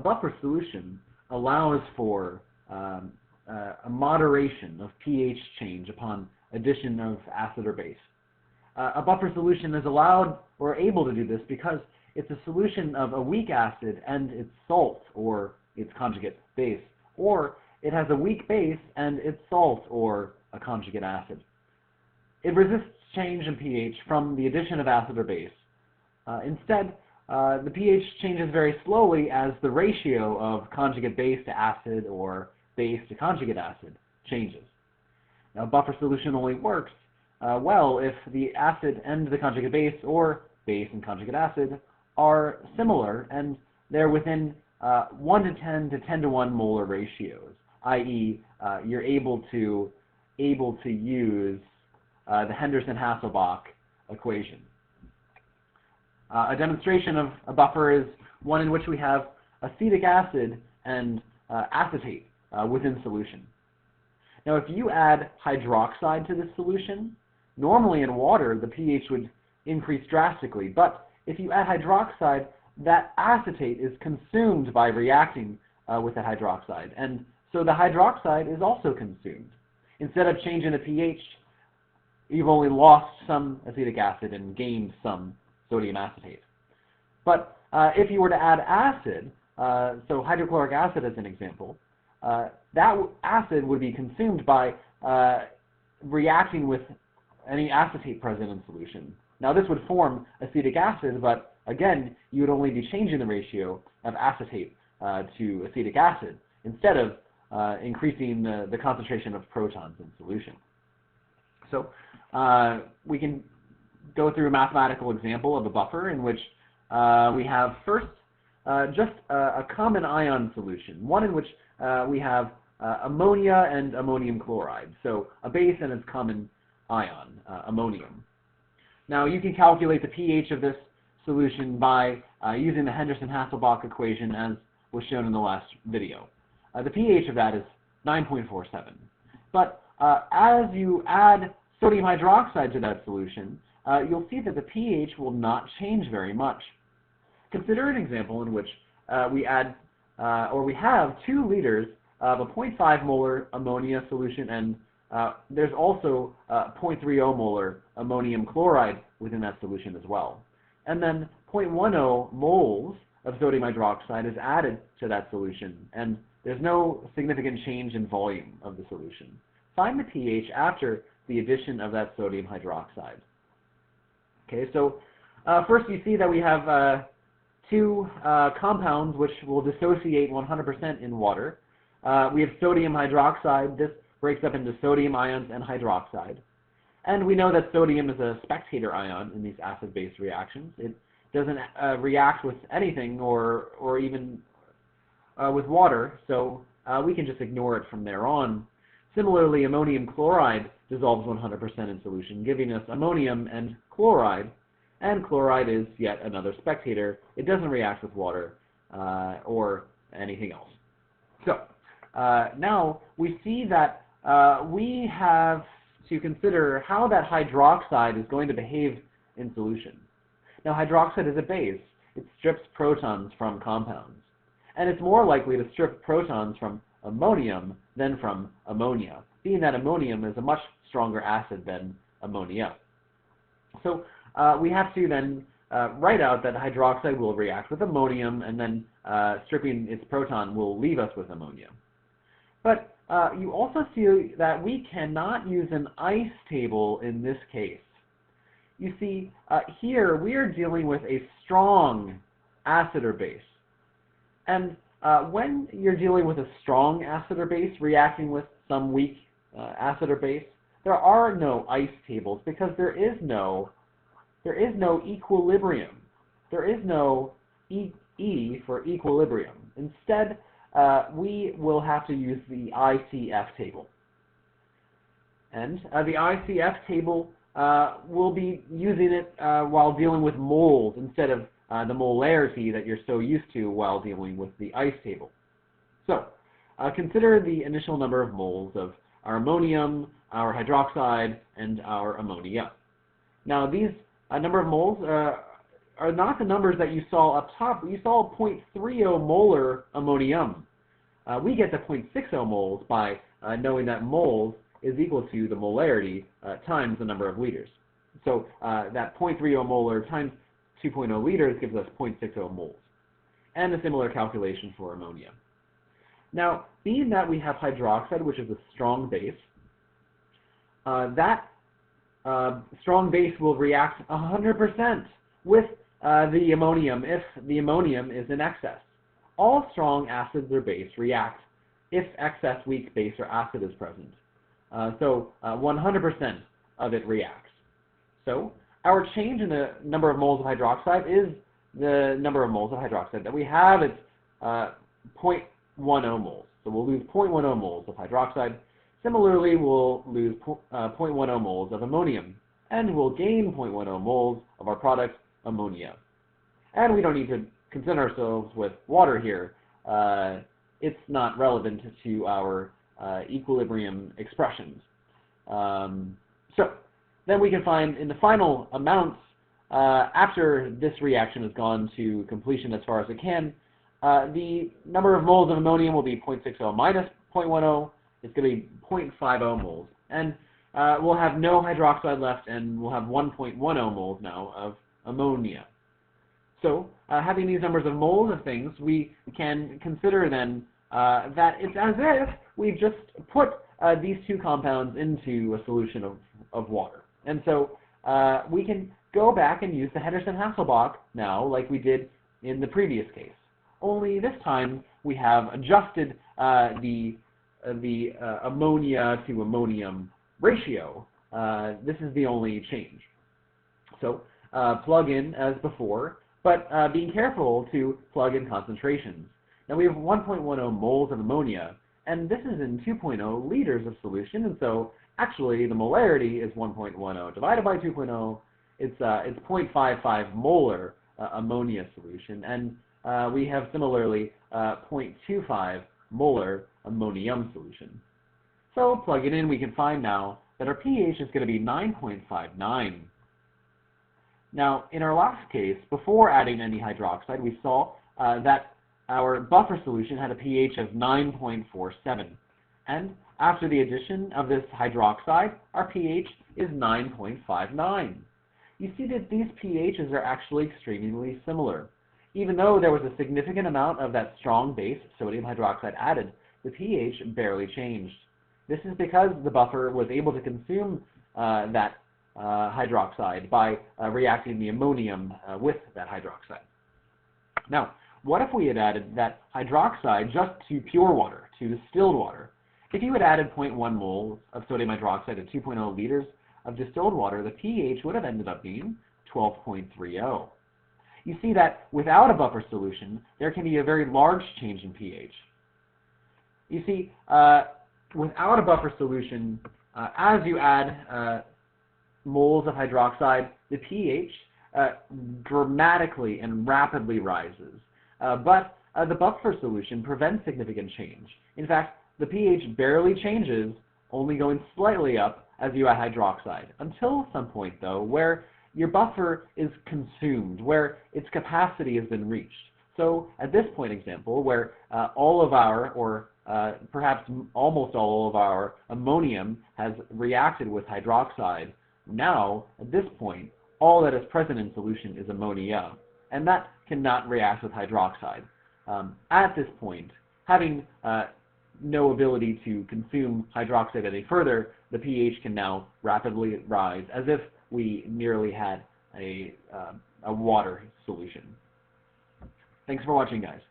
buffer solution allows for a moderation of pH change upon addition of acid or base. A buffer solution is allowed or able to do this because it's a solution of a weak acid and its salt or its conjugate base, or it has a weak base and its salt or a conjugate acid. It resists change in pH from the addition of acid or base. Instead, the pH changes very slowly as the ratio of conjugate base to acid or base to conjugate acid changes. Now, buffer solution only works well if the acid and the conjugate base, or base and conjugate acid, are similar and they're within 1 to 10 to 10 to 1 molar ratios, i.e., you're able to use the Henderson-Hasselbalch equation. A demonstration of a buffer is one in which we have acetic acid and acetate within solution. Now, if you add hydroxide to this solution, normally in water the pH would increase drastically, but if you add hydroxide, that acetate is consumed by reacting with the hydroxide, and so the hydroxide is also consumed. Instead of changing the pH, you've only lost some acetic acid and gained some sodium acetate. But if you were to add acid, so hydrochloric acid as an example, that acid would be consumed by reacting with any acetate present in solution. Now this would form acetic acid, but again, you would only be changing the ratio of acetate to acetic acid instead of increasing the concentration of protons in solution. So we can go through a mathematical example of a buffer in which we have first just a common ion solution, one in which we have ammonia and ammonium chloride, so a base and its common ion, ammonium. Now you can calculate the pH of this solution by using the Henderson-Hasselbalch equation as was shown in the last video. The pH of that is 9.47. But as you add sodium hydroxide to that solution, you'll see that the pH will not change very much. Consider an example in which we have 2 liters of a 0.5 molar ammonia solution, and there's also 0.30 molar ammonium chloride within that solution as well. And then 0.10 moles of sodium hydroxide is added to that solution, and there's no significant change in volume of the solution. Find the pH after the addition of that sodium hydroxide. Okay, so first you see that we have 2 compounds which will dissociate 100% in water. We have sodium hydroxide. This breaks up into sodium ions and hydroxide. And we know that sodium is a spectator ion in these acid-base reactions. It doesn't react with anything or even with water, so we can just ignore it from there on. Similarly, ammonium chloride dissolves 100% in solution, giving us ammonium and chloride is yet another spectator. It doesn't react with water or anything else. So now we see that we have to consider how that hydroxide is going to behave in solution. Now hydroxide is a base. It strips protons from compounds. And it's more likely to strip protons from ammonium than from ammonia, being that ammonium is a much stronger acid than ammonia. So we have to then write out that hydroxide will react with ammonium, and then stripping its proton will leave us with ammonia. But you also see that we cannot use an ice table in this case. You see, here we are dealing with a strong acid or base. And when you're dealing with a strong acid or base reacting with some weak acid or base, there are no ice tables because there is no equilibrium. There is no E for equilibrium. Instead, we will have to use the ICF table. And the ICF table, we'll be using it while dealing with moles instead of the molarity that you're so used to while dealing with the ice table. So, consider the initial number of moles of our ammonium, our hydroxide, and our ammonia. Now, these number of moles are not the numbers that you saw up top. You saw 0.30 molar ammonium. We get to 0.60 moles by knowing that moles is equal to the molarity times the number of liters. So that 0.30 molar times 2.0 liters gives us 0.60 moles. And a similar calculation for ammonia. Now, being that we have hydroxide, which is a strong base, that strong base will react 100% with the ammonium if the ammonium is in excess. All strong acids or base react if excess weak base or acid is present. So 100% of it reacts. So our change in the number of moles of hydroxide is the number of moles of hydroxide that we have. It's 0.10 moles. So we'll lose 0.10 moles of hydroxide. Similarly, we'll lose 0.10 moles of ammonium. And we'll gain 0.10 moles of our product, ammonia. And we don't need to concern ourselves with water here. It's not relevant to our equilibrium expressions. So then we can find in the final amounts, after this reaction has gone to completion as far as it can, the number of moles of ammonium will be 0.60 minus 0.10. It's going to be 0.50 moles. And we'll have no hydroxide left, and we'll have 1.10 moles now of ammonia. So having these numbers of moles of things, we can consider then that it's as if we've just put these two compounds into a solution of water. And so we can go back and use the Henderson-Hasselbalch now like we did in the previous case. Only this time we have adjusted the ammonia to ammonium ratio. This is the only change. So plug in as before, but being careful to plug in concentrations. Now we have 1.10 moles of ammonia, and this is in 2.0 liters of solution, and so actually the molarity is 1.10 divided by 2.0. It's 0.55 molar ammonia solution, and we have similarly 0.25 molar ammonium solution. So plug it in, we can find now that our pH is going to be 9.59. Now, in our last case, before adding any hydroxide, we saw that our buffer solution had a pH of 9.47. And after the addition of this hydroxide, our pH is 9.59. You see that these pHs are actually extremely similar. Even though there was a significant amount of that strong base, sodium hydroxide, added, the pH barely changed. This is because the buffer was able to consume that hydroxide by reacting the ammonium with that hydroxide. Now, what if we had added that hydroxide just to pure water, to distilled water? If you had added 0.1 moles of sodium hydroxide to 2.0 liters of distilled water, the pH would have ended up being 12.30. You see that without a buffer solution, there can be a very large change in pH. You see, without a buffer solution, as you add moles of hydroxide, the pH dramatically and rapidly rises. But the buffer solution prevents significant change. In fact, the pH barely changes, only going slightly up as you add hydroxide, until some point, though, where your buffer is consumed, where its capacity has been reached. So at this point example, where all of our, or perhaps almost all of our ammonium has reacted with hydroxide, now, at this point, all that is present in solution is ammonia, and that cannot react with hydroxide. At this point, having no ability to consume hydroxide any further, the pH can now rapidly rise, as if we merely had a water solution. Thanks for watching, guys.